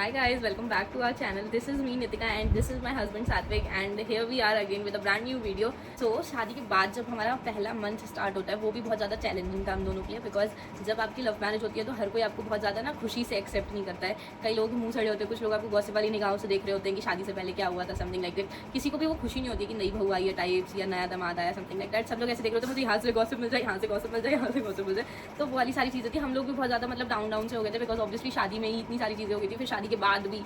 Hi guys, welcome back to our channel. This is me Nitika and this is my husband Satvik and here we are again with a brand new video. So शादी के बाद जब हमारा पहला month start होता है वो भी बहुत ज़्यादा चैलेंजिंग था हम दोनों के लिए बिकॉज जब आपकी लव मैरिज होती है तो हर कोई आपको बहुत ज़्यादा ना खुशी से एक्सेप्ट नहीं करता है. कई लोग मुंह सड़े होते हैं, कुछ लोग आपको गॉसिप वाली निगाहों से देख रहे होते हैं कि शादी से पहले क्या हुआ था समथिंग लाइक दैट. किसी को भी वो खुशी नहीं होती कि नई बहू आई है टाइप्स या नया दामाद आया समथिंग लाइक दैट. सब लोग ऐसे देख रहे होते हैं मुझे यहाँ से गॉसिप मिल जाए, यहाँ से गॉसिप मिल जाए, यहाँ से गॉसिप मिल जाए. तो वो वाली सारी चीज़ें थी. हम लोग भी बहुत ज़्यादा मतलब डाउन से हो गए थे बिकॉज ऑब्वियसली शादी में ही इतनी सारी चीज़ें हो गई थी. फिर शादी के बाद भी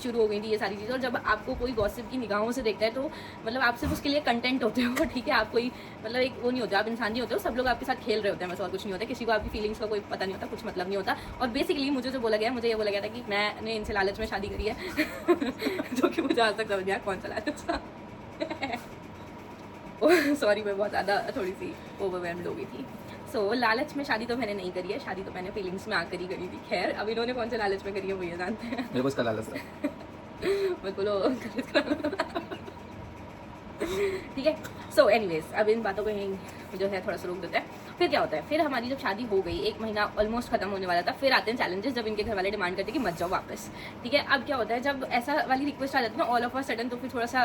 शुरू हो गई थी ये सारी चीज़ें. और जब आपको कोई गॉसिप की निगाहों से देखता है तो मतलब आप सिर्फ उसके लिए कंटेंट होते हो. ठीक है, आप कोई मतलब एक वो नहीं होते, आप इंसान नहीं होते हो. सब लोग आपके साथ खेल रहे होते हैं बस, और कुछ नहीं होता. किसी को आपकी फीलिंग्स का कोई पता नहीं होता, कुछ मतलब नहीं होता. और बेसिकली मुझे जो बोला गया, मुझे ये बोला गया था कि मैंने इनसे लालच में शादी करी है जो कि मुझे आज तक समझ नहीं आया कौन सा लालच था. सॉरी, मैं बहुत ज़्यादा थोड़ी सी ओवरवेल्म्ड हो गई थी. सो लालच में शादी तो मैंने नहीं करी है, शादी तो मैंने फीलिंग्स में आकर ही करी थी. खैर, अब इन्होंने कौन से लालच में करी है वो ये जानते हैं. मेरे को इसका लालच था. मैं बोलो ठीक है. सो एनीवेज, अब इन बातों को यहीं जो है थोड़ा सा रोक देते हैं. फिर क्या होता है, फिर हमारी जब शादी हो गई, एक महीना ऑलमोस्ट खत्म होने वाला था, फिर आते हैं चैलेंजेस. जब इनके घर वाले डिमांड करते हैं कि मत जाओ वापस. ठीक है, अब क्या होता है जब ऐसा वाली रिक्वेस्ट आ जाती है ना ऑल ऑफ अ सडन, तो फिर थोड़ा सा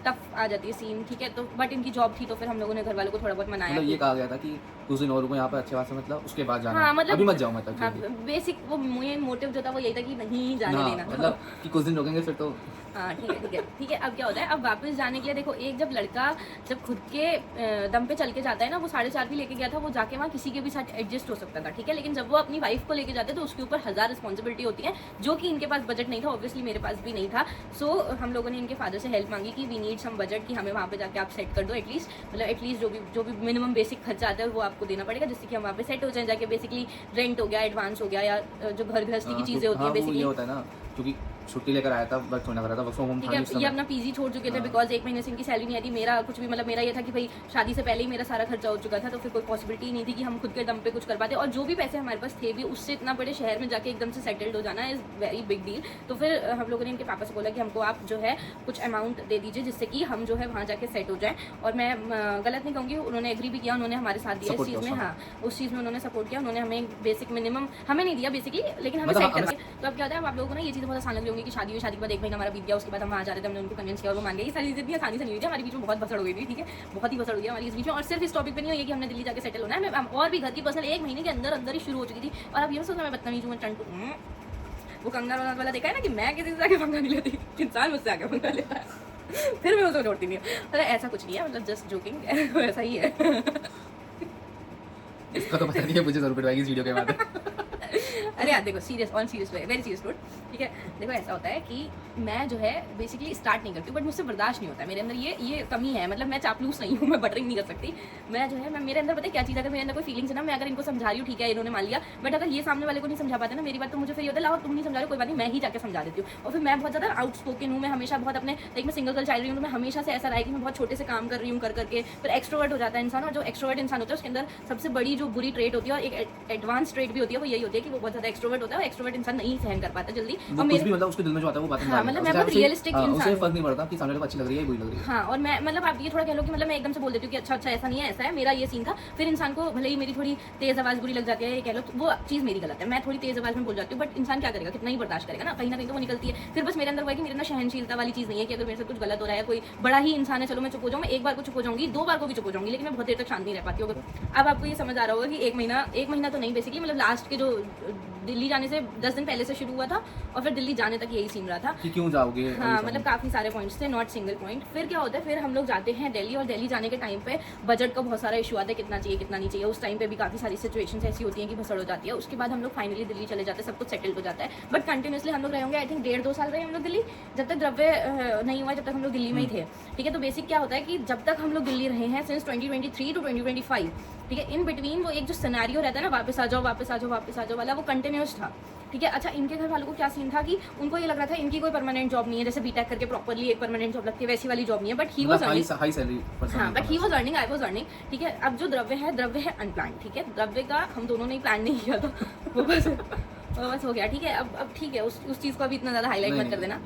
टफ आ जाती है सीन. ठीक है, तो बट इनकी जॉब थी तो फिर हम लोगों ने घर वालों को थोड़ा बहुत मनाया. मतलब ये कहा गया था कि कुछ दिन और रुको यहाँ पर अच्छे बात से, मतलब उसके बाद जाना. हाँ, मतलब अभी मत जाओ, मतलब हाँ, बेसिक वो मेन मोटिव जो था वो यही था कि नहीं जाने हाँ, देना. मतलब कि कुछ दिन रुकेंगे फिर तो. हाँ ठीक है ठीक है ठीक है. अब क्या होता है, अब वापस जाने के लिए देखो, एक जब लड़का जब खुद के दम पे चल के जाता है ना, वो 4.5 भी लेके गया था, वो जाके वहाँ किसी के भी साथ एडजस्ट हो सकता था. ठीक है, लेकिन जब वो अपनी वाइफ को लेके जाते हैं तो उसके ऊपर 1000 रिस्पॉन्सिबिलिटी होती है, जो कि इनके पास बजट नहीं था. ऑब्वियसली मेरे पास भी नहीं था. सो हम लोगों ने इनके फादर से हेल्प मांगी कि वी नीड सम बजट, कि हमें वहाँ पे जाके आप सेट कर दो एटलीस्ट. मतलब एटलीस्ट जो भी मिनिमम बेसिक खर्चा आता है वो आपको देना पड़ेगा, जिससे कि हम वहाँ पे सेट हो जाए. जाके बेसिकली रेंट हो गया, एडवांस हो गया, या जो घर गृहस्थी की चीज़ें होती है बेसिकली. होता है ना, क्योंकि छुट्टी लेकर आया था, वर्क होने वाला था, वर्क फ्रॉम होम था. ये अपना पीजी छोड़ चुके थे बिकॉज एक महीने से इनकी सैलरी नहीं आई थी. मेरा कुछ भी मतलब मेरा ये था कि भाई शादी से पहले ही मेरा सारा खर्चा हो चुका था, तो फिर कोई पॉसिबिलिटी नहीं थी कि हम खुद के दम पे कुछ कर पाते. और जो भी पैसे हमारे पास थे भी, उससे इतना बड़े शहर में जाके एकदम से सेटल्ड हो जाना इज़ वेरी बिग डील. तो फिर हम लोगों ने इनके पापा से बोला कि हमको आप जो है कुछ अमाउंट दे दीजिए जिससे कि हम जो है वहाँ जाके सेट हो जाए. और मैं गलत नहीं कहूँगी, उन्होंने एग्री भी किया, उन्होंने हमारे साथ दिया इस चीज़ में. हाँ, उस चीज़ में उन्होंने सपोर्ट किया. उन्होंने हमें बेसिक मिनिमम हमें नहीं दिया बेसिकली, लेकिन हमें सेट कर दिया. तो अब क्या होता है, आप लोगों को ना ये चीज़ बहुत आसान लग रही होंगी कि शादी के बाद एक महीना हमारा बीत गया, उसके बाद हम वहाँ जा रहे थे, हमने उनको कन्विंस किया और वो मान गए. ये सारी चीज़ें इतनी आसानी से नहीं हुई थी, हमारे बीच में बहुत भसड़ हो गई थी. ठीक है, बहुत ही भसड़ हो गई हमारी इस बीच में. और सिर्फ इस टॉपिक पे नहीं हुई है कि हमने दिल्ली जाके सेटल होना है. मैं और भी घर की पर्सनल 1 महीने के अंदर ही शुरू हो चुकी थी. और अब ये सोचना मैं बदतमीज हूँ, मैं वो कंगना रनौत वाला देखा है ना कि मैं किसी से आके पंगा नहीं लेती, इंसान मुझसे आके पंगा लेता है. फिर मैं उसको छोड़ती नहीं हूँ. अरे ऐसा कुछ नहीं है, मतलब जस्ट जोकिंग, ऐसा ही है. इसका तो पता नहीं है, मुझे जरूर पिटवाएगी इस वीडियो के बाद. अरे यार देखो, serious on serious very serious note. ठीक है, देखो ऐसा होता है कि मैं जो है बेसिकली स्टार्ट नहीं करती हूँ, बट मुझसे बर्दाश्त नहीं होता है. मेरे अंदर ये कमी है. मतलब मैं चापलूस नहीं हूँ, मैं बटरिंग नहीं कर सकती. मैं जो है मेरे अंदर पता है क्या चीज़ है, अगर मेरे अंदर कोई फीलिंग्स है ना, मैं अगर इनको समझा रही हूँ ठीक है इन्होंने मान लिया, बट अगर ये सामने वाले को नहीं समझा पाते ना मेरी बात, तो मुझे फिर ये होता है लाओ तुम नहीं समझा रहे, कोई बात नहीं मैं ही जाकर समझा देती हूँ. और फिर मैं बहुत ज़्यादा आउटस्पोकन हूँ. मैं हमेशा बहुत अपने लाइक मैं सिंगल गर्ल चाइल्ड रही हूँ, तो मैं हमेशा से ऐसा रहा है कि मैं बहुत छोटे से काम कर रही हूँ कर करके. फिर एक्सट्रोवर्ट हो जाता है इंसान, और जो एक्सट्रोवर्ट इंसान होता है उसके अंदर सबसे बड़ी जो बुरी ट्रेट होती है और एक एडवांस ट्रेट भी होती है, वो यही होती है कि वो बहुत ज़्यादा एक्सट्रोवर्ट होता है. और एक्सट्रोवर्ट इंसान नहीं सहन कर पाता जल्दी. और मेरे भी मतलब उसके दिल में जो आता है वो बात नहीं. हाँ, मतलब मैं बहुत रियलिस्टिक इंसान, उसे फर्क नहीं पड़ता कि सामने वाले को अच्छी लग रही है बुरी लग रही है. हाँ, और मैं मतलब आप ये थोड़ा कह लो कि मतलब मैं एकदम से बोल देती हूँ कि अच्छा ऐसा नहीं है, ऐसा है. मेरा ये सीन था. फिर इंसान को भले ही मेरी थोड़ी तेज आवाज़ बुरी लग जाती है, ये कह लो, तो वो चीज़ मेरी गलत है. मैं थोड़ी तेज आवाज़ में बोल जाती हूँ, बट इंसान क्या करेगा, कितना ही बर्दाश्त करेगा ना कहीं तो वो निकलती है. फिर बस मेरे अंदर हुआ कि मेरे अंदर सहनशीलता वाली चीज़ नहीं है कि अगर मेरे से कुछ गलत हो रहा है, कोई बड़ा ही इंसान है, चलो मैं चुप हो जाऊँ. मैं एक बार को चुप हो जाऊँगी, 2 बार को भी चुप हो जाऊँगी, लेकिन मैं बहुत देर तक शांत नहीं रह पाती हूँ. अब आपको ये समझ आ रहा होगा कि एक महीना तो नहीं, बेसिकली मतलब लास्ट के जो दिल्ली जाने से 10 दिन पहले से शुरू हुआ था और फिर दिल्ली जाने तक यही सीन रहा था कि क्यों जाओगे. हाँ, मतलब काफ़ी सारे पॉइंट्स थे, नॉट सिंगल पॉइंट. फिर क्या होता है, फिर हम लोग जाते हैं दिल्ली, और दिल्ली जाने के टाइम पे बजट का बहुत सारा इशू आता है, कितना चाहिए कितना नहीं चाहिए. उस टाइम पे भी काफ़ी सारी सिचुएशंस ऐसी होती हैं कि भसड़ हो जाती है. उसके बाद हम लोग फाइनली दिल्ली चले जाते हैं, सब कुछ सेटल्ड हो जाता है. बट कंटिन्यूसली हम लोग रहे होंगे, आई थिंक 1.5-2 साल रहे हम लोग दिल्ली, जब तक द्रव्य नहीं हुआ, जब तक हम लोग दिल्ली में ही थे. ठीक है, तो बेसिक क्या होता है कि जब तक हम लोग दिल्ली रहे हैं सिंस 2023 टू 2025, ठीक है, इन बिटवीन वो एक जो सिनेरियो रहता है ना, वापस आ जाओ वाला, वो कंटिन्यूस था. ठीक है, अच्छा इनके घर वालों को क्या सीन था कि उनको ये लग रहा था इनकी कोई परमानेंट जॉब नहीं है, जैसे बीटेक करके प्रॉपर्ली एक परमानेंट जॉब लगती है, वैसी वाली जॉब नहीं है. But he was earning high salary. हाँ, but he was earning, I was earning. ठीक है, अब जो द्रव्य है अनप्लान. ठीक है, द्रव्य का हम दोनों ने ही प्लान नहीं किया था, वो बस हो गया. ठीक है, अब ठीक है, उस चीज़ को अभी इतना ज़्यादा हाईलाइट मत कर देना.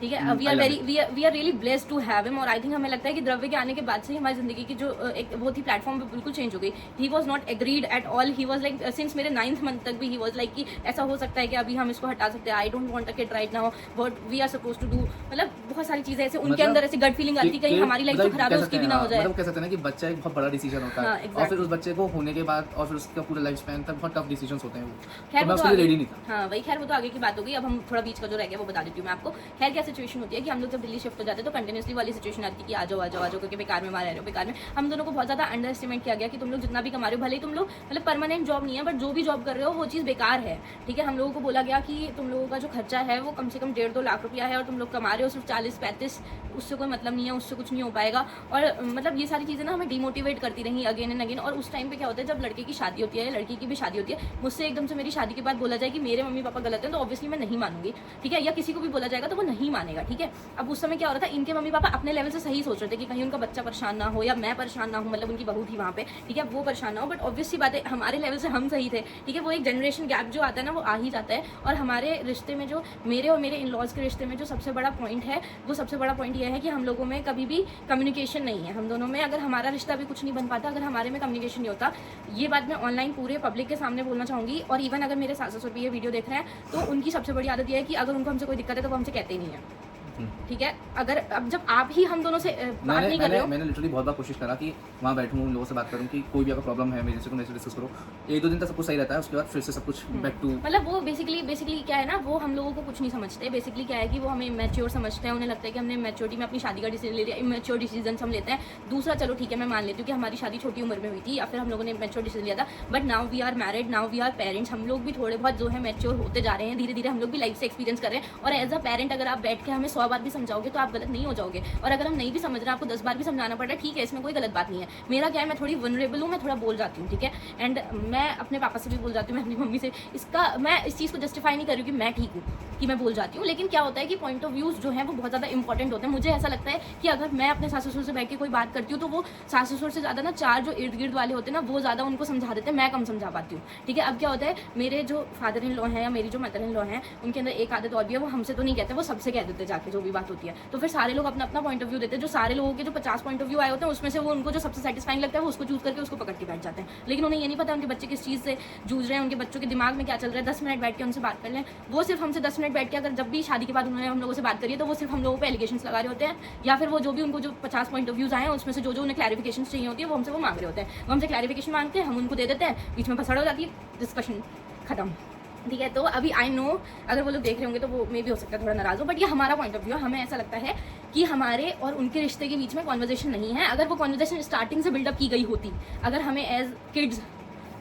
ठीक है। We are really blessed to have him. और आई थिंक हमें लगता है कि द्रव्य के आने के बाद से ही हमारी जिंदगी की जो एक वो थी प्लेटफॉर्म पे बिल्कुल चेंज हो गई। He was not agreed at all. He was like since मेरे 9th मंथ तक भी ही वॉज लाइक कि ऐसा हो सकता है कि अभी हम इसको हटा सकते हैं, I don't want a kid right now, what we are suppose to do. मतलब बहुत सारी चीजें ऐसे उनके अंदर ऐसी गट फीलिंग आती कहीं हमारी लाइफ जो खराब है उसकी भी ना हो जाए। मतलब कह सकते हैं ना कि बच्चा एक बहुत बड़ा डिसीजन होता है। हाँ, और exactly. फिर उस बच्चे को होने के बाद और फिर उसका पूरा लाइफ स्पैन तक बहुत टफ डिसीजंस होते हैं वो। खैर तो मैं वो तो उसके लिए रेडी आगे, नहीं था। हाँ वही, खैर वो तो आगे की बात होगी। अब हम थोड़ा बीच का जो रह गया वो बता देती हूँ मैं आपको। खैर क्या सिचुएशन होती है कि हम लोग जब दिल्ली शिफ्ट हो जाते हैं तो कंटिन्यूसली वाली सिचुएशन आती है कि आ जाओ आ जाओ आ जाओ करके बेकार में मार रहे हो बेकार में। हम दोनों को बहुत ज़्यादा अंडर एस्टिमेट किया गया कि तुम लोग जितना भी कमा रहे हो, भले ही तुम लोग मतलब परमानेंट जॉब नहीं है बट जो भी जॉब कर रहे हो वो चीज़ बेकार है। ठीक है, हम लोगों को बोला गया कि तुम लोगों का जो खर्चा है वो कम से कम 1.5-2 लाख रुपया है और तुम लोग कमा रहे हो सिर्फ 40-35, उससे कोई मतलब नहीं है, उससे कुछ नहीं हो पाएगा। और मतलब ये सारी चीज़ें ना हमें डिमोटिवेट करती रही अगेन एंड अगेन। और उस टाइम पे क्या होता है जब लड़के की शादी होती है, लड़की की भी शादी होती है, मुझसे एकदम से मेरी शादी के बाद बोला जाए कि मेरे मम्मी पापा गलत हैं तो ऑब्वियसली मैं नहीं मानूंगी। ठीक है, या किसी को भी बोला जाएगा तो वो नहीं मानेगा। ठीक है, अब उस समय क्या हो रहा था, इनके मम्मी पापा अपने लेवल से सही सोच रहे थे कि कहीं उनका बच्चा परेशान ना हो या मैं परेशान ना हूँ, मतलब उनकी बहू थी वहाँ पे, ठीक है, वो परेशान ना हो। बट ऑब्वियसली बात है हमारे लेवल से हम सही थे। ठीक है, वो एक जनरेशन गैप जो आता है ना वो आ ही जाता है। और हमारे रिश्ते में जो मेरे और मेरे इन लॉज के रिश्ते में जो सबसे बड़ा पॉइंट है वो सबसे बड़ा पॉइंट ये है कि हम लोगों में कभी भी कम्युनिकेशन नहीं है। हम दोनों में अगर हमारा रिश्ता भी कुछ नहीं बन पाता, अगर हमारे में कम्युनिकेशन नहीं होता, ये बात मैं ऑनलाइन पूरे पब्लिक के सामने बोलना चाहूँगी। और इवन अगर मेरे सास ससुर भी ये वीडियो देख रहे हैं तो उनकी सबसे बड़ी आदत ये है कि अगर उनको हमसे कोई दिक्कत है तो वो हमसे कहते ही नहीं है। ठीक है, अगर अब जब आप ही हम दोनों से बात नहीं कर रहे हो, मैंने लिटरली बहुत बार कोशिश करा कि वहाँ बैठूँ उन लोगों से बात करूँ कि कोई भी अगर प्रॉब्लम है मेरे से तो मेरे से डिस्कस करो। 1-2 दिन तक सब कुछ सही रहता है, उसके बाद फिर से सब कुछ बैक टू मतलब वो बेसिकली क्या है ना, वो हम लोगों को कुछ नहीं समझते। बेसिकली क्या है कि वो हमें मैच्योर समझते हैं, उन्हें लगता है कि हमने मैच्योरिटी में अपनी शादी का डिसीजन ले लिया। इमेच्योर डिसीजन हम लेते हैं। दूसरा चलो ठीक है, मैं मान लेती हूँ कि हमारी शादी छोटी उम्र में हुई थी या फिर हम लोगों ने मैच्योर डिसीजन लिया था, but now we are married, now we are parents. हम लोग भी थोड़े बहुत जो है मैच्योर होते जा रहे हैं, धीरे धीरे हम लोग भी लाइफ से एक्सपीरियंस कर रहे हैं। और एज अ पेरेंट अगर आप बैठ के हमें 100 बार भी समझाओगे तो आप गलत नहीं हो जाओगे। और अगर हम नहीं भी समझ रहे, आपको 10 बार भी समझाना पड़ रहा है, ठीक है, इसमें कोई गलत बात नहीं है। मेरा क्या है, मैं थोड़ी वनरेबल हूँ, मैं थोड़ा बोल जाती हूँ। ठीक है, एंड मैं अपने पापा से भी बोल जाती हूँ, मैं अपनी मम्मी से। इसका मैं इस चीज़ को जस्टिफाई नहीं कर रही हूँ कि मैं ठीक हूँ कि मैं बोल जाती हूँ, लेकिन क्या होता है कि पॉइंट ऑफ व्यूज़ जो है वो बहुत ज़्यादा इंपॉर्टेंट होते हैं। मुझे ऐसा लगता है कि अगर मैं अपने सास ससुर से बैठ के कोई बात करती हूँ तो वो सास ससुर से ज़्यादा ना 4 जो इर्द गिर्द वाले होते हैं ना वो ज़्यादा उनको समझा देते हैं, मैं कम समझा पाती हूँ। ठीक है, अब क्या होता है, मेरे जो फादर इन लॉ हैं या मेरी जो मदर इन लॉ हैं, उनके अंदर एक आदत और भी है, वो हमसे तो नहीं कहते, वो सबसे कह देते जाके जो भी बात होती है। तो फिर सारे लोग अपना अपना पॉइंट ऑफ व्यू देते हैं। जो सारे लोगों के जो 50 पॉइंट ऑफ व्यू आए होते हैं उसमें से वो उनको जो सबसे सेटिस्फाइंग लगता है वो उसको चूज करके उसको पकड़ के बैठ जाते हैं। लेकिन उन्हें ये नहीं पता उनके बच्चे किस चीज़ से जूझ रहे हैं, उनके बच्चों के दिमाग में क्या चल रहा है। 10 मिनट बैठ के उनसे बात कर लें, वो सिर्फ हमसे 10 मिनट बैठ के, अगर जब भी शादी के बाद उन्होंने हम लोगों से बात करी है तो वो सिर्फ हम लोगों पे एलिगेशंस लगा रहे होते हैं, या फिर वो जो भी उनको जो 50 पॉइंट ऑफ व्यूज आए हैं उसमें से जो जो उन्हें क्लैरिफिकेशन चाहिए होती है वो हमसे वो मांग रहे होते हैं। वो हमसे क्लैरिफिकेशन मांगते हैं, हम उनको दे देते हैं, बीच में फसड़ हो जाती है, डिस्कशन खत्म। ठीक है, तो अभी आई नो अगर वो लोग देख रहे होंगे तो वो मे भी हो सकता है थोड़ा नाराज हो, बट ये हमारा पॉइंट ऑफ व्यू है। हमें ऐसा लगता है कि हमारे और उनके रिश्ते के बीच में कॉन्वर्जेशन नहीं है। अगर वो कॉन्वर्जेशन स्टार्टिंग से बिल्डअप की गई होती, अगर हमें एज किड्स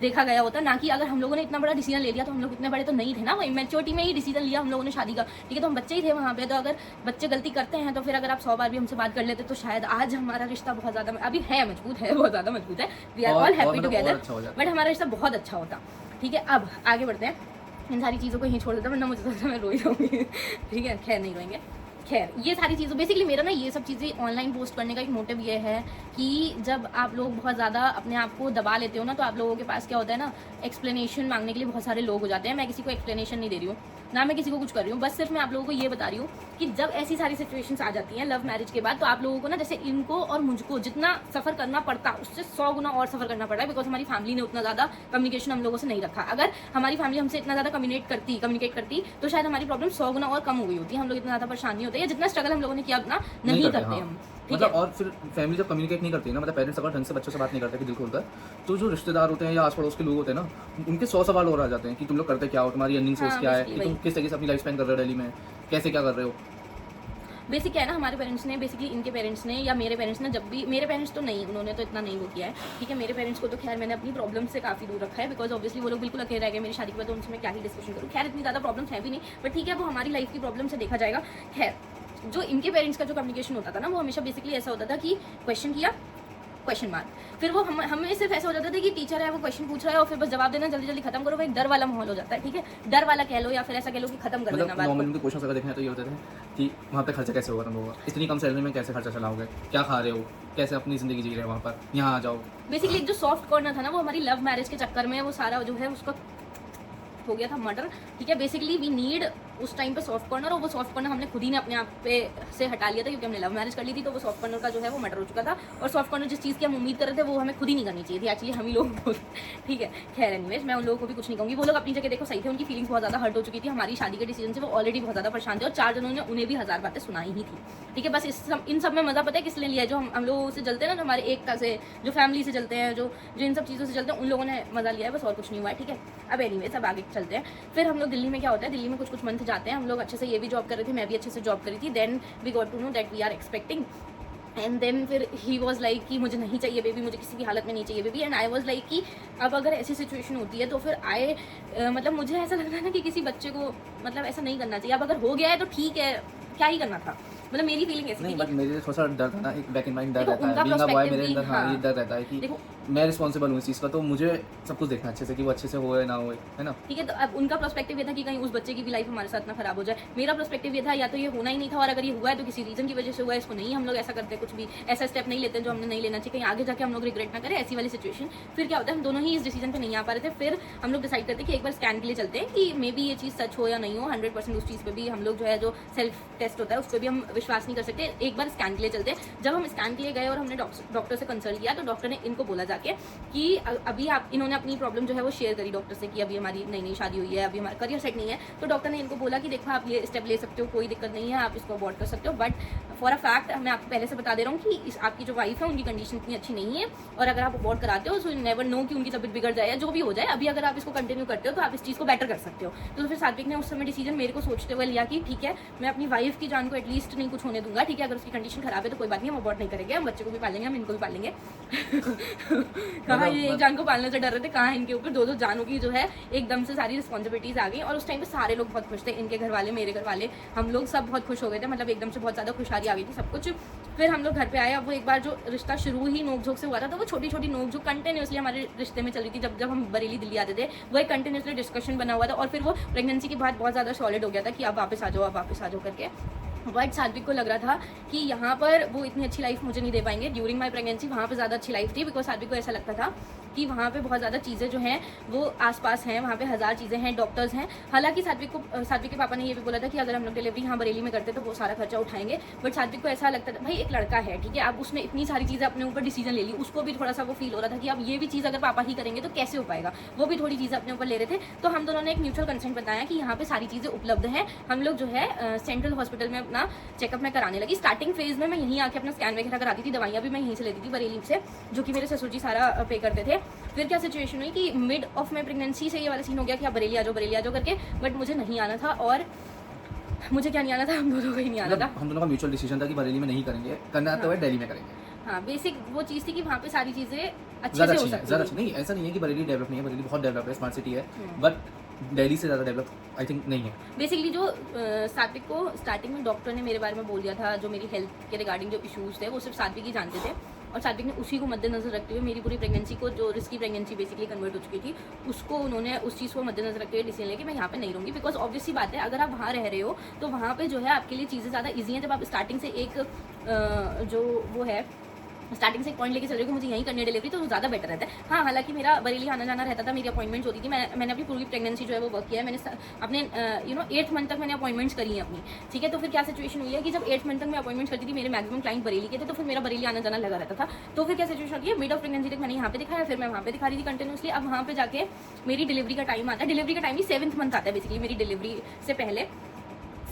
देखा गया होता, ना कि अगर हम लोगों ने इतना बड़ा डिसीजन ले लिया, तो हम लोग इतने बड़े तो नहीं थे ना, वो इमेच्योरिटी में ही डिसीजन लिया हम लोगों ने शादी का। ठीक है, तो हम बच्चे ही थे वहाँ पे। तो अगर बच्चे गलती करते हैं तो फिर अगर आप 100 बार भी हमसे बात कर लेते तो शायद आज हमारा रिश्ता बहुत ज़्यादा अभी है मजबूत है, बहुत ज़्यादा मजबूत है। We are all happy together, but हमारा रिश्ता बहुत अच्छा होता। ठीक है, अब आगे बढ़ते हैं। इन सारी चीज़ों को यहीं छोड़ देता, वरना मुझे तो मैं रो ही जाऊँगी। ठीक है, खैर नहीं रोएंगे। खैर ये सारी चीज़ें बेसिकली मेरा ना ये सब चीज़ें ऑनलाइन पोस्ट करने का एक मोटिव ये है कि जब आप लोग बहुत ज़्यादा अपने आप को दबा लेते हो ना, तो आप लोगों के पास क्या होता है ना, एक्सप्लेनेशन मांगने के लिए बहुत सारे लोग हो जाते हैं। मैं किसी को एक्सप्लेनेशन नहीं दे रही हूँ, ना मैं किसी को कुछ कर रही हूँ, बस सिर्फ मैं आप लोगों को ये बता रही हूँ कि जब ऐसी सारी सिचुएशंस आ जाती हैं लव मैरिज के बाद, तो आप लोगों को ना, जैसे इनको और मुझको जितना सफ़र करना पड़ता उससे 100 गुना और सफ़र करना पड़ रहा है, बिकॉज हमारी फैमिली ने उतना ज़्यादा कम्युनिकेशन हम लोगों से नहीं रखा। अगर हमारी फैमिली हमसे इतना ज़्यादा कम्युनिकेट करती तो शायद हमारी प्रॉब्लम 100 गुना और कम हो गई होती, हम लोग इतना ज़्यादा परेशान नहीं होते, या जितना स्ट्रगल हम लोगों ने किया उतना नहीं करते हम। मतलब और फिर फैमिली जब कम्युनिकेट नहीं करती है ना, मतलब पेरेंट्स अगर ढंग से बच्चों से बात नहीं करते कि दिल खोलकर, तो जो रिश्तेदार होते हैं या आस पड़ोस के लोग होते हैं ना, उनके 100 सवाल और आ जाते हैं कि तुम लोग करते क्या हो, तुम्हारी अर्निंग सोर्स क्या है, कि तुम किस तरीके से अपनी लाइफ स्पेंड कर रहे हो दिल्ली में, कैसे क्या कर रहे हो। बेसिक क्या है ना, हमारे पेरेंट्स ने बेसिकली इनके पेरेंट्स ने या मेरे पेरेंट्स ने, जब भी मेरे पेरेंट्स तो नहीं, उन्होंने तो इतना नहीं वो किया है। ठीक है, मेरे पेरेंट्स को तो खैर मैंने अपनी प्रॉब्लम से काफ़ी दूर रखा है, बिकॉज ऑब्वियसली वो लोग बिल्कुल अकेले रह गए मेरी शादी के बाद, तो उनसे मैं क्या ही डिस्कशन करूँ। खैर इतनी ज़्यादा प्रॉब्लम्स है भी नहीं, बट ठीक है, वो हमारी लाइफ की प्रॉब्लम से देखा जाएगा। खैर जो इनके पेरेंट्स का जो कम्युनिकेशन होता था ना, वो हमेशा बेसिकली ऐसा होता था कि क्वेश्चन किया, क्वेश्चन मार्क, फिर वो हमें सिर्फ ऐसा हो जाता था कि टीचर है वो क्वेश्चन पूछ रहा है और फिर बस जवाब देना, जल्दी जल्दी खत्म करो। वो एक डर वाला माहौल हो जाता है। ठीक है, डर वाला कह लो या फिर ऐसा कह लो कि खत्म कर देना बात। नॉर्मल उनके क्वेश्चन अगर देखें तो ये होते थे कि वहाँ पे खर्चा कैसे होगा तुम लोगों का, इतनी कम सैलरी में कैसे खर्चा चलाओगे, क्या खा रहे हो, कैसे अपनी ज़िंदगी जी रहे हो वहाँ पर, यहाँ आ जाओ। बेसिकली जो सॉफ्ट कॉर्नर था ना, वो हमारी लव मैरिज के चक्कर में वो सारा जो है उसका हो गया था मर्डर। ठीक है, बेसिकली वी नीड उस टाइम पे सॉफ्ट कॉर्नर, और वो सॉफ्ट कॉर्नर हमने खुद ही ने अपने आप पे से हटा लिया था क्योंकि हमने लव मैरिज कर ली थी, तो वो सॉफ्ट कॉर्नर का जो है वो मर्डर हो चुका था। और सॉफ्ट कॉर्नर जिस चीज़ की हम उम्मीद कर रहे थे वो हमें खुद ही नहीं करनी चाहिए थी, एक्चुअली हम ही लोग ठीक है। खैर एनीवेज, मैं उन लोगों को भी कुछ नहीं कहूँगी, वो लोग अपनी जगह देखो सही थे, उनकी फीलिंग्स बहुत ज़्यादा हर्ट हो चुकी थी हमारी शादी के डिसीजन से, वो ऑलरेडी बहुत ज़्यादा परेशान थे और 4 जनों ने उन्हें भी 1000 बातें सुनाई ही थी, ठीक है। बस इन सब में मज़ा पता है किस लिए लिया, जो हम लोगों से जलते हैं ना, जो हमारे एकता से, जो फैमिली से जलते हैं, जो इन सब चीज़ों से जलते हैं, उन लोगों ने मज़ा लिया है, बस और कुछ नहीं हुआ है, ठीक है। अब एनीवेज अब आगे चलते हैं। फिर हम लोग दिल्ली में क्या होता है, दिल्ली में कुछ मंथ जाते हैं हम लोग, अच्छे से ये भी जॉब कर रहे थे, मैं भी अच्छे से जॉब करी थी। Then we got to know that we are expecting, and then फिर ही वॉज लाइक कि मुझे नहीं चाहिए बेबी, मुझे किसी की हालत में नहीं चाहिए baby. And I was like कि अब अगर ऐसी सिचुएशन होती है तो फिर मतलब मुझे ऐसा लग रहा है ना कि किसी बच्चे को मतलब ऐसा नहीं करना चाहिए। अब अगर हो गया है तो ठीक है, क्या ही करना था, मतलब मेरी फीलिंग ऐसी नहीं, थी। बट मेरे थोड़ा सा डर था ना, एक बैक इन माइंड डर देखो, रहता है, उनका बीइंग अ बॉय perspective मेरे भी, अंदर हाँ हाँ। ये डर रहता है कि देखो, मैं रिस्पॉन्सिबल हूँ इस चीज़ का, तो मुझे सब कुछ देखना अच्छे से कि वो अच्छे से होए ना होए, है ना। ठीक है। तो अब उनका पर्सपेक्टिव ये था कि कहीं उस बच्चे की भी लाइफ हमारे साथ ना खराब हो जाए। मेरा पर्सपेक्टिव ये था या तो ये होना ही नहीं था, और अगर ये हुआ है तो किसी रीजन की वजह से हुआ है, इसको नहीं हम लोग ऐसा करते, कुछ भी ऐसा स्टेप नहीं लेते जो हमने नहीं लेना चाहिए, कहीं आगे जाके हम लोग रिग्रेट ना करें, ऐसी वाली सिचुएशन। फिर क्या होता है, हम दोनों ही इस डिसीजन पे नहीं आ पा रहे थे। फिर हम लोग डिसाइड करते हैं कि एक बार स्कैन के लिए चलते हैं कि मे बी ये चीज़ सच हो या नहीं हो। 100% उस चीज़ पे भी हम लोग जो है, जो सेल्फ टेस्ट होता है उस पर भी हम विश्वास नहीं कर सकते। एक बार स्कैन के लिए चलते हैं। जब हम स्कैन के लिए गए और हमने डॉक्टर से कंसल्ट किया, तो डॉक्टर ने इनको बोला जाके कि अभी इन्होंने अपनी प्रॉब्लम जो है वो शेयर करी डॉक्टर से कि अभी हमारी नई नई शादी हुई है, अभी हमारा करियर सेट नहीं है। तो डॉक्टर ने इनको बोला कि देखो आप ये स्टेप ले सकते हो, कोई दिक्कत नहीं है, आप इसको अबॉर्ट कर सकते हो, बट फॉर अ फैक्ट मैं आपको पहले से बता दे रहा हूँ कि आपकी जो वाइफ है उनकी कंडीशन इतनी अच्छी नहीं है, और अगर आप अबॉर्ट कराते हो सो यू नेवर नो कि उनकी तबीयत बिगड़ जाए या जो भी हो जाए। अभी अगर आप इसको कंटिन्यू करते हो तो आप इस चीज़ को बेटर कर सकते हो। तो फिर सात्विक ने उस समय डिसीजन मेरे को सोचते हुए लिया कि ठीक है, मैं अपनी वाइफ की जान को एटलीस्ट नहीं कुछ होने दूंगा, ठीक है। अगर उसकी कंडीशन खराब है तो कोई बात नहीं, हम अबॉर्ट नहीं करेंगे, हम बच्चे को भी पालेंगे, हम इनको भी पालेंगे। कहाँ ये एक जान को पालने से डर रहे थे, कहाँ इनके ऊपर दो जानों की जो है एकदम से सारी रिस्पॉन्सिबिलिटीज आ गई। और उस टाइम पे सारे लोग बहुत खुश थे, इनके घर वाले, मेरे घर वाले, हम लोग सब बहुत खुश हो गए थे, मतलब एकदम से बहुत ज़्यादा खुशहाली आ गई थी सब कुछ। फिर हम लोग घर पे आए। अब वो एक बार जो रिश्ता शुरू ही नोकझोंक से हुआ था, तो वो छोटी छोटी नोकझोंक कंटिन्यूसली हमारे रिश्ते में चल रही थी। जब हम बरेली दिल्ली आते थे, वो एक कंटिन्यूसली डिस्कशन बना हुआ था, और फिर वो प्रेगनेंसी के बाद बहुत ज़्यादा सॉलिड हो गया था कि अब वापस आ जाओ, अब वापस आ जाओ करके। बट सात्विक को लग रहा था कि यहाँ पर वो इतनी अच्छी लाइफ मुझे नहीं दे पाएंगे। ड्यूरिंग माई प्रेगनेंसी वहाँ पे ज़्यादा अच्छी लाइफ थी, बिकॉज सात्विक को ऐसा लगता था कि वहाँ पे बहुत ज़्यादा चीज़ें जो हैं वो आसपास हैं, वहाँ पे 1000 चीज़ें हैं, डॉक्टर्स हैं। हालांकि सात्विक के पापा ने ये भी बोला था कि अगर हम लोग डिलीवरी यहाँ बरेली में करते तो वो सारा खर्चा उठाएंगे। बट सात्विक को ऐसा लगता था भाई एक लड़का है, ठीक है, अब उसने इतनी सारी चीज़ें अपने ऊपर डिसीजन ले ली, उसको भी थोड़ा सा वो फील हो रहा था कि अब ये भी चीज़ अगर पापा ही करेंगे तो कैसे हो पाएगा। वो भी थोड़ी चीज़ें अपने ऊपर ले रहे थे। तो हम दोनों ने एक म्यूचुअल कंसेंट बताया कि यहाँ पे सारी चीज़ें उपलब्ध हैं। हम लोग जो है सेंट्रल हॉस्पिटल में अपना चेकअप में कराने लगी। स्टार्टिंग फेज में मैं यहीं आके अपना स्कैन वगैरह कराती थी, दवाइयाँ भी मैं यहीं से लेती थी बरेली से, जो कि मेरे ससुर जी सारा पे करते थे। फिर क्या सिचुएशन हुई कि मिड ऑफ माई प्रेगनेंसी से ये वाला सीन हो गया कि आप बरेली आ जाओ करके, बट मुझे नहीं आना था। और मुझे क्या नहीं आना था, हम दोनों को ही नहीं आना था। हम दोनों का म्यूचुअल डिसीजन था कि बरेली में नहीं करेंगे, करना तो है दिल्ली में करेंगे। हाँ, बेसिक वो चीज़ थी कि वहाँ पे सारी चीज़ें अच्छे ज़्यादा से हो अच्छी है, सकती ज़्यादा थी। अच्छी नहीं, ऐसा नहीं है कि बरेली डेवलप नहीं है, बरेली बहुत डेवलप है, स्मार्ट सिटी है, बट दिल्ली से ज़्यादा डेवलप आई थिंक नहीं है। बेसिकली जो सात्विक को स्टार्टिंग में डॉक्टर ने मेरे बारे में बोल दिया था, जो मेरी हेल्थ के रिगार्डिंग जो इश्यूज़ थे वो सिर्फ सात्विक ही जानते थे, और सात्विक ने उसी को मद्देनजर रखते हुए मेरी पूरी प्रेगनेंसी को, जो रिस्की प्रेगनेंसी बेसिकली कन्वर्ट हो चुकी थी, उसको उन्होंने उस चीज़ को मद्देनजर रखते हुए डिसीजन लिया कि मैं यहाँ पे नहीं रहूँगी। बिकॉज ऑब्वियस सी बात है, अगर आप वहाँ रह रहे हो तो वहाँ पे जो है आपके लिए चीज़ें ज़्यादा ईजी हैं। जब आप स्टार्टिंग से एक जो वो है स्टार्टिंग से एक पॉइंट लेके चल रही हूँ कि मुझे यहीं करनी है डिलीवरी, तो वो ज़्यादा बेटर रहता है। हाँ, हालांकि मेरा बरेली आना जाना रहता था, मेरी अपॉइंटमेंट्स होती थी, मैंने अपनी पूरी प्रेगनेंसी जो है वो वर्क किया है। मैंने अपने 8th मंथ तक मैंने अपॉइंटमेंट्स करी हैं अपनी, ठीक है। तो फिर क्या सिचुएशन हुई है कि जब 8th मंथ तक मैं अपॉइंटमेंट्स करती थी, मेरे मैक्सिमम क्लाइंट बरेली के थे, तो फिर मेरा बरेली आना जाना लगा रहता था। तो फिर क्या सिचुएशन होती है, मिड ऑफ प्रेगनेंसी तक मैंने यहाँ पे दिखाया, फिर मैं वहाँ पे दिखा रही थी कंटिन्यूसली। अब वहाँ पे जाके मेरी डिलीवरी का टाइम आता है, डिलीवरी का टाइम ही 7th मंथ आता है बेसिकली मेरी डिलीवरी से पहले।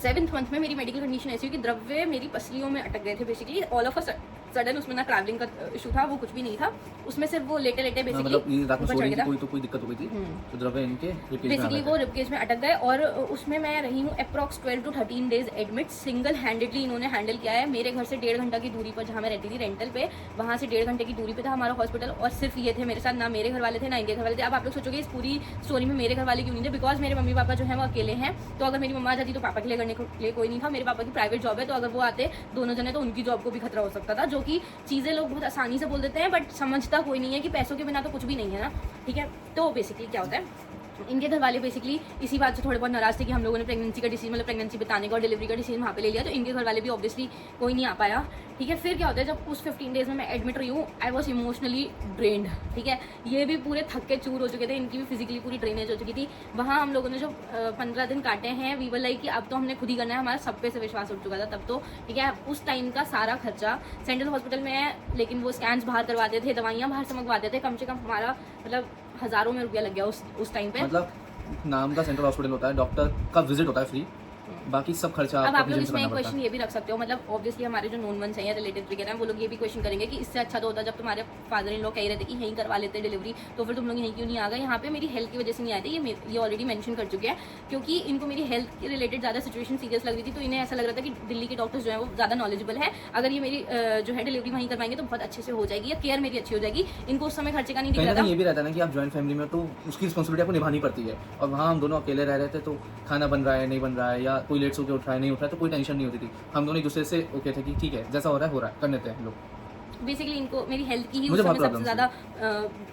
7th मंथ में मेरी मेडिकल कंडीशन ऐसी हुई कि द्रव्य मेरी पसलियों में अटक गए थे basically, all of a sudden. उसमें ना ट्रैवलिंग का इशू था, वो कुछ भी नहीं था, उसमें सिर्फ वो लेटे लेटे बेसिकली मतलब ये रात में ऊपर सो चढ़ रही गया थी, था। कोई दिक्कत हो गई थी, तो द्रव्य इनके बेसिकली वो रिपकेज में अटक गए, और उसमें मैं रही हूँ approx 12 to 13 days admit. Single handedly इन्होंने हैंडल किया है। मेरे घर से 1.5 घंटा की दूरी पर जहाँ मैं रहती थी रेंटल पे, वहाँ से 1.5 घंटे की दूरी पे था हमारा हॉस्पिटल, और सिर्फ ये थे मेरे साथ, ना मेरे घर वाले थे ना इनके घर वाले थे। अब आप लोग सोचोगे इस पूरी स्टोरी में मेरे घर वाले क्यों नहीं थे, बिकॉज मेरे मम्मी पापा जो है वो अकेले हैं। तो अगर मेरी मम्मा आ जाती तो पापा के लिए करने के लिए कोई नहीं था। मेरे पापा की प्राइवेट जॉब है, तो अगर वो आते दोनों जने तो उनकी जॉब को भी खतरा हो सकता था, जो कि चीज़ें लोग बहुत आसानी से बोल देते हैं, बट समझता कोई नहीं है कि पैसों के बिना तो कुछ भी नहीं है ना, ठीक है। तो बेसिकली क्या होता है, इनके घर वाले बेसिकली इसी बात से थोड़े बहुत नाराज थे कि हम लोगों ने प्रेगनेंसी का डिसीजन मतलब प्रेगनेंसी बताने का और डिलीवरी का डिसीजन वहाँ पे ले लिया, तो इनके घर वाले भी ऑब्वियसली कोई नहीं आ पाया। ठीक है, फिर क्या होता है जब उस 15 डेज में मैं एडमिट रही हूँ, आई वॉज इमोशनली ड्रेन्ड। ठीक है, ये भी पूरे थक के चूर हो चुके थे, इनकी भी फिजिकली पूरी ड्रेनेज हो चुकी थी। वहाँ हम लोगों ने जो 15 दिन काटे हैं, वी वर लाइक कि अब तो हमने खुद ही करना है, हमारा सब पे से विश्वास उठ चुका था तब तो। ठीक है, उस टाइम का सारा खर्चा सेंट्रल हॉस्पिटल में है, लेकिन वो स्कैन्स बाहर करवाते थे, दवाइयाँ बाहर से मंगवाते थे, कम से कम हमारा मतलब हज़ारों में रुपया लग गया उस टाइम पे। मतलब नाम का सेंट्रल हॉस्पिटल होता है, डॉक्टर का विजिट होता है फ्री, बाकी सब खर्चा अब आपको आप अपनी लोग जेब से इसमें करना एक पड़ता क्वेश्चन है। ये भी रख सकते हो, मतलब ऑब्वियसली हमारे जो नोन वंस हैं या रिलेटिव वगैरह हैं वो लोग ये भी क्वेश्चन करेंगे कि इससे अच्छा तो होता जब तुम्हारे फादर इन लॉ कह रहे थे कि यहीं करवा लेते डिलीवरी, तो फिर तुम लोग यहीं क्यों नहीं आ गए। यहाँ पे मेरी हेल्थ की वजह से नहीं आए थे, ये ऑलरेडी मेंशन कर चुके हैं, क्योंकि इनको मेरी हेल्थ के रिलेटेड ज़्यादा सिचुएशन सीरियस लग रही थी, तो इन्हें ऐसा लग रहा था कि दिल्ली के डॉक्टर्स जो है वो ज़्यादा नॉलेजेबल है, अगर ये मेरी जो है डिलीवरी वहीं करवाएंगे तो बहुत अच्छे से हो जाएगी या केयर मेरी अच्छी हो जाएगी। इनको उस समय खर्चे का नहीं दिख कहीं रहा ना था। कहीं ये भी रहता है ना कि आप जॉइंट फैमिली में तो उसकी रिस्पॉन्सिबिलिटी आपको निभानी पड़ती है, और वहाँ हम दोनों अकेले रह रहे थे, तो खाना बन रहा है नहीं बन रहा है या कोई लेट सो के उठ रहा है नहीं उठ रहा है, तो कोई टेंशन नहीं होती थी। हम दोनों एक दूसरे से ओके थे कि ठीक है जैसा हो रहा है कर लेते हैं लोग। बेसिकली इनको मेरी हेल्थ की ही उस मुझे समय बहुत सबसे ज़्यादा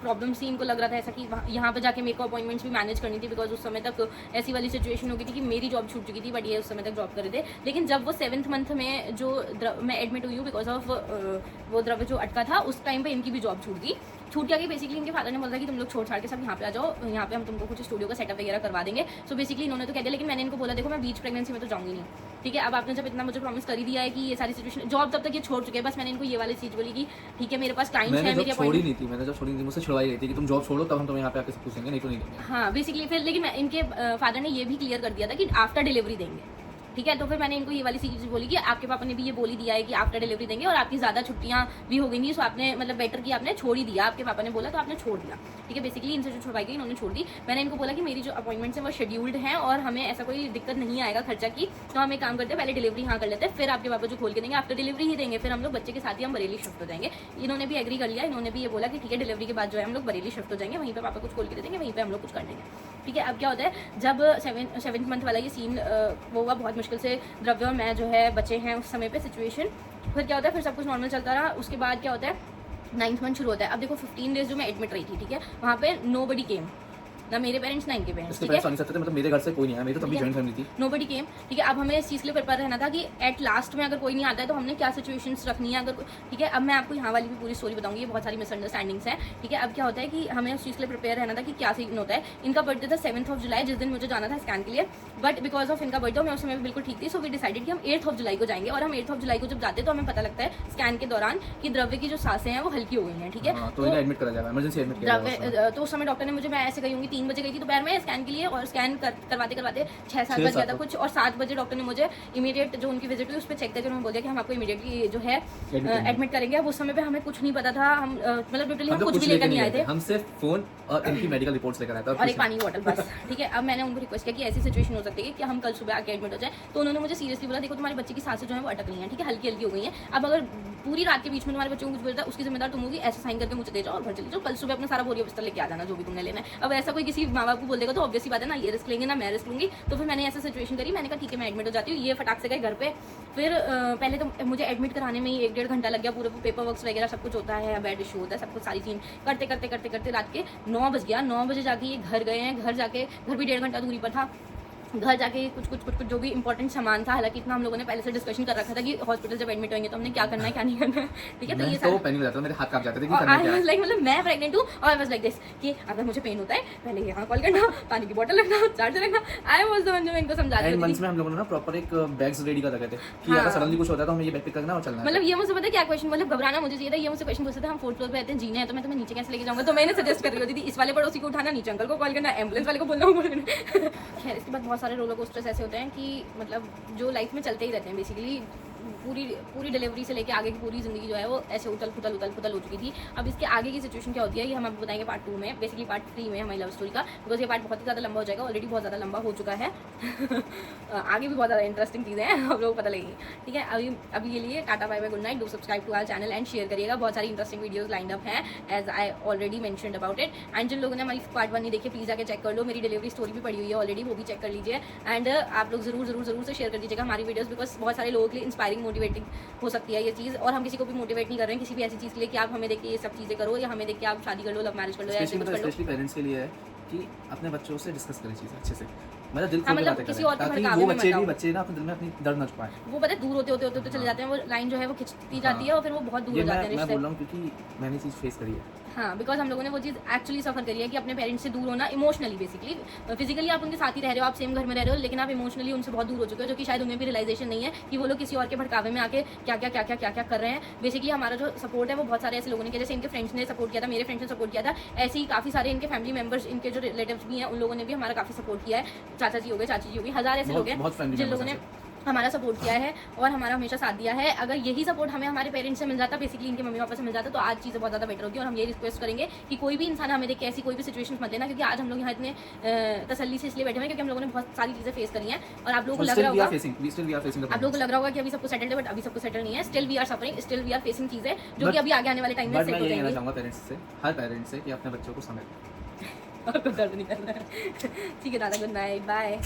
प्रॉब्लम थी। इनको लग रहा था ऐसा कि यहाँ पे जाके मेरे को अपॉइंटमेंट्स भी मैनेज करनी थी, बिकॉज उस समय तक ऐसी वाली सिचुएशन हो गई थी कि मेरी जॉब छूट चुकी थी, बट ये उस समय तक जॉब कर रहे थे। लेकिन जब वो 7th मंथ में जो मैं एडमिट हुई हूँ बिकॉज ऑफ वो द्रव्य जो अटका था, उस टाइम पे इनकी भी जॉब छूट गई बेसिकली इनके फादर ने बोला कि तुम लोग छोड़ छाड़ के सब यहाँ पे आ जाओ, यहाँ पे हम तुमको कुछ स्टूडियो का सेटअप वगैरह करवा देंगे। सो बेसिकली इन्होंने तो कह दिया, लेकिन मैंने इनको बोला देखो मैं बीच प्रेगनेंसी में तो जाऊँगी नहीं। ठीक है, अब आपने जब इतना मुझे प्रॉमिस कर ही दिया है कि ये सारी सिचुएशन, जॉब तब तक ये छोड़ चुके हैं, बस मैंने इनको ये वाली चीज़ बोली कि ठीक है मेरे पास क्लाइंट्स हैं, मेरी छोड़ी नहीं थी, मैंने जब छोड़ी नहीं थी मुझसे छुड़वाई गई थी कि तुम जॉब छोड़ो तब हम तुम्हें यहाँ पे आके सब पूछेंगे, नहीं तो नहीं देंगे। हाँ बेसिकली फिर, लेकिन इनके फादर ने ये भी क्लियर कर दिया था कि आफ्टर डिलीवरी देंगे। ठीक है, तो फिर मैंने इनको ये वाली चीज़ बोली कि आपके पापा ने भी ये बोली दिया है कि आफ्टर डिलीवरी देंगे, और आपकी ज़्यादा छुट्टियाँ भी हो गई थी, सो आपने मतलब बेटर कि आपने छोड़ ही दिया, आपके पापा ने बोला तो आपने छोड़ दिया। ठीक है, बेसिकली इनसे जो छुड़वाई गई इन्होंने छोड़ दी। मैंने इनको बोला कि मेरी जो अपॉइंटमेंट्स हैं वो शेड्यूल्ड हैं और हमें ऐसा कोई दिक्कत नहीं आएगा खर्चा की, तो हम एक काम करते हैं पहले डिलीवरी यहाँ कर लेते हैं, फिर आपके पापा जो खोल के देंगे आफ्टर डिलीवरी ही देंगे, फिर हम लोग बच्चे के साथ ही हम बरेली शिफ्ट हो जाएंगे। इन्होंने भी एग्री कर लिया, इन्होंने भी ये बोला कि ठीक है डिलीवरी के बाद जो है हम लोग बरेली शिफ्ट हो जाएंगे, वहीं पर पापा कुछ खोल के दे देंगे, वहीं पर हम लोग कुछ कर देंगे। ठीक है, अब क्या होता है जब 7th मंथ वाला ये सीन वो हुआ, बहुत मुश्किल से द्रव्य और मैं जो है बचे हैं उस समय पे सिचुएशन। फिर क्या होता है, फिर सब कुछ नॉर्मल चलता रहा। उसके बाद क्या होता है 9th मंथ शुरू होता है। अब देखो 15 डेज जो मैं एडमिट रही थी, ठीक है, वहाँ पे नोबडी केम, ना मेरे पेरेंट्स ना इनके पेरेंट्स। ठीक है, नहीं सकते थे, मतलब मेरे घर से कोई नहीं आया, मेरी तो तभी जॉइंट फैमिली थी, नोबडी केम। ठीक है, अब हमें इस चीज़ के लिए प्रिपेयर रहना था कि एट लास्ट में अगर कोई नहीं आता है तो हमने क्या सिचुएशंस रखनी है अगर। ठीक है, अब मैं आपको यहाँ वाली भी पूरी स्टोरी बताऊंगी, ये बहुत सारी मिसअंडरस्टैंडिंग्स हैं। ठीक है, अब क्या होता है कि हमें उस चीज़ के लिए प्रिपेयर रहना था कि क्या सीन होता है। इनका बर्थडे था 7th जुलाई, जिस दिन मुझे जाना था स्कैन के लिए, बट बिकॉज ऑफ इनका बर्थडे मैं उस समय बिल्कुल ठीक थी, सो वी डिसाइडेड कि हम 8th जुलाई को जाएंगे। और हम 8th जुलाई को जब जाते हैं तो हमें पता लगता है स्कैन के दौरान कि द्रव्य की जो सांसें हैं वो हल्की हो गई हैं। ठीक है, तो इन्हें एडमिट करा जाएगा, इमरजेंसी एडमिट किया जाएगा। तो उस समय डॉक्टर ने मुझे, मैं ऐसे गई होंगी 3 बजे गई थी दोपहर में स्कैन के लिए, और स्कैन करवाते 6-7 बज गया था कुछ, और 7 बजे डॉक्टर ने मुझे इमीडिएट जो उनकी विजिट हुई उस पर चेक करके उन्होंने बोला कि हम आपको इमीडिएटली जो है एडमिट करेंगे। अब उस समय पे हमें कुछ नहीं पता था, हम मतलब टोटली हम कुछ भी लेकर नहीं आए थे, हम सिर्फ फोन और इनकी मेडिकल रिपोर्ट्स लेकर आए थे और एक पानी की बॉटल बस। ठीक है, अब मैंने उनको रिक्वेस्ट किया कि ऐसी सिचुएशन हो सकती है कि हम कल सुबह आके एडमिट हो जाए, तो उन्होंने मुझे सीरियसली बोला देखो तुम्हारे बच्चे की सांसें जो है वो अटक रही हैं, ठीक है, हल्की हल्की हो गई हैं, अब अगर पूरी रात के बीच में तुम्हारे बच्चों को कुछ बोलता है उसकी जिम्मेदार तुम होगी, ऐसा साइन करके मुझे दे जाओ और घर चले जाओ, कल सुबह अपना सारा बोरिया बिस्तर लेके आ जाना जो भी तुमने लेना है। अब ऐसा कोई किसी माँ बाप को बोल देगा तो ऑब्वियसली बात है ना, ये रिस्क लेंगे ना मैं रिस्क लूंगी। तो फिर मैंने ऐसा सिचुएशन करी, मैंने कहा ठीक है मैं एडमिट हो जाती हूँ। ये फटाक से गए घर पे। फिर पहले तो मुझे एडमिट कराने में ही 1-1.5 घंटा लग गया, पूरे पेपर वर्क्स वगैरह सब कुछ होता है, बेड इशू होता है, सब कुछ सारी चीज़ करते करते करते करते रात के 9 बज गया। 9 बजे जाके ये घर गए हैं, घर जाके घर भी 1.5 घंटा दूरी पर था, घर जाके कुछ जो भी इंपॉर्टेंट सामान था, हालांकि इतना हम लोगों ने पहले से डिस्कशन कर रखा था कि हॉस्पिटल जब एडमिट होंगे तो हमने क्या करना है क्या नहीं करना है। ठीक है, तो ये तो पैनिक हो जाता था, मेरे हाथ कांप जाते थे कि और करना आई क्या वाज है। लाइक, मतलब मैं प्रेग्नेंट हूँ और आई वाज लाइक दिस कि अगर मुझे पेन होता है पहले यहाँ कॉल करना, पानी की बोतल रखना, चार्जर रखना। आई वाज द वन जो मैं इनको समझा रही एंड थी। मंथ्स में हम लोगों ने ना प्रॉपर एक बैग्स रेडी कर रखे थे कि हाँ। अगर सडनली कुछ होता है तो हमें ये बैग पिक करना और चलना है। मतलब ये मुझे पता है क्या क्वेश्चन, मतलब घबराना मुझे चाहिए था, ये मुझे क्वेश्चन पूछते थे हम 4th फ्लोर पे रहते हैं, जीने हैं तो मैं तुम्हें नीचे कैसे लेके जाऊंगा, तो मैंने सजेस्ट कर रही होती थी इस वाले पड़ोसी को उठाना, नीचे अंकल को कॉल करना, एम्बुलेंस वाले को बोलना। खैर इसके बाद बहुत सारे रोलर कोस्टर्स ऐसे होते हैं कि मतलब जो लाइफ में चलते ही रहते हैं बेसिकली। पूरी डिलीवरी से लेके आगे की पूरी ज़िंदगी जो है वो ऐसे उथल पुथल हो चुकी थी। अब इसके आगे की सिचुएशन क्या होती है ये हम आपको बताएंगे पार्ट 2 में, बेसिकली पार्ट 3 में हमारी लव स्टोरी का, बिकॉज ये पार्ट बहुत ही ज़्यादा लंबा हो जाएगा, ऑलरेडी बहुत ज़्यादा लंबा हो चुका है। आगे भी बहुत ज़्यादा इंटरेस्टिंग चीज़ें हैं, आप लोगों को पता लगेगी। ठीक है, अभी के लिए tata bye bye good night, do subscribe to our channel and share करिएगा, बहुत सारी इंटरेस्टिंग वीडियोज़ लाइंड अप हैं as I already mentioned about it. And जिन लोगों ने हमारी पार्ट 1 नहीं देखी प्लीज़ आके चेक कर लो, मेरी डिलीवरी स्टोरी भी पड़ी हुई है ऑलरेडी, वो भी चेक कर लीजिए। एंड आप लोग ज़रूर से शेयर कर दीजिएगा हमारी वीडियोज़, बिकॉज बहुत सारे लोगों के लिए इंस्पायरिंग मोटिवेटिंग हो सकती है ये चीज़, और हम किसी को भी मोटिवेट नहीं कर रहे हैं किसी भी ऐसी चीज़ के लिए कि आप हमें देख के ये सब चीज़ें करो या हमें देख के आप शादी कर लो, लव मैरिज कर लो या ऐसे कुछ कर लो। स्पेशली पेरेंट्स के लिए है कि अपने बच्चों से डिस्कस करें चीज़ें अच्छे से, मतलब दिल हाँ, खोल के मतलब बातें किसी करें, और के ताकि भड़कावे वो में बच्चे मत भी आओ। बच्चे ना अपने दिल में अपनी दर्द ना छुपाएं। वो पता है दूर होते चले जाते हैं, वो लाइन जो है वो खिंचती जाती है और फिर वो बहुत दूर ये हो जाते हैं मैं रिश्ते। बोल रहा हूँ क्योंकि मैंने चीज़ फेस करी है। हाँ, बिकॉज हम लोगों ने वो चीज़ एक्चुअली सफ़र करी है कि अपने पेरेंट्स से दूर होना इमोशनली बेसिकली। फिजिकली आप उनके साथ ही रह रहे हो, आप सेम घर में रह रहे हो, लेकिन आप इमोशनली उनसे बहुत दूर हो चुके हो, जो कि शायद उन्हें भी रियलाइजेशन नहीं है कि वो लोग किसी और के भड़कावे में आके क्या कर रहे हैं। बेसिकली हमारा जो सपोर्ट है वो बहुत सारे ऐसे लोगों ने किया, जैसे इनके फ्रेंड्स ने सपोर्ट किया था, मेरे फ्रेंड्स ने सपोर्ट किया था, ऐसे ही काफ़ी सारे इनके फैमिली मेंबर्स, इनके जो रिलेटिव्स भी हैं उन लोगों ने भी हमारा काफ़ी सपोर्ट किया है। चाचा जी हो गए, चाची जी हो गई, हज़ार ऐसे लोग बहुत हैं family जिन members लोगों ने हैं हमारा सपोर्ट किया है और हमारा हमेशा साथ दिया है। अगर यही सपोर्ट हमें हमारे पेरेंट्स से मिल जाता, बेसिकली इनके मम्मी पापा से मिल जाता, तो आज चीज़ें बहुत ज़्यादा बेटर होती है। और हम ये रिक्वेस्ट करेंगे कि कोई भी इंसान हमें देख के ऐसी कोई भी सिचुएशन मत लेना, क्योंकि आज हम लोग यहाँ इतने तसल्ली से इसलिए बैठे हुए हैं क्योंकि हम लोगों ने बहुत सारी चीज़ें फेस करी हैं और आप लोगों को लग रहा होगा आप लोगों को लग रहा होगा कि अभी सब कुछ सेटल्ड है, बट अभी सब कुछ सेटल नहीं है। Still we are suffering, still we are facing चीज़ें जो कि अभी आगे आने वाले टाइम में बट सेट मैं हो ये कहना जाएंगी। चाहूँगा पेरेंट्स से, हर पेरेंट्स से, कि अपने बच्चों को समय दें। आपको दर्द नहीं करना है। ठीक है दादा, गुड नाइट, बाय।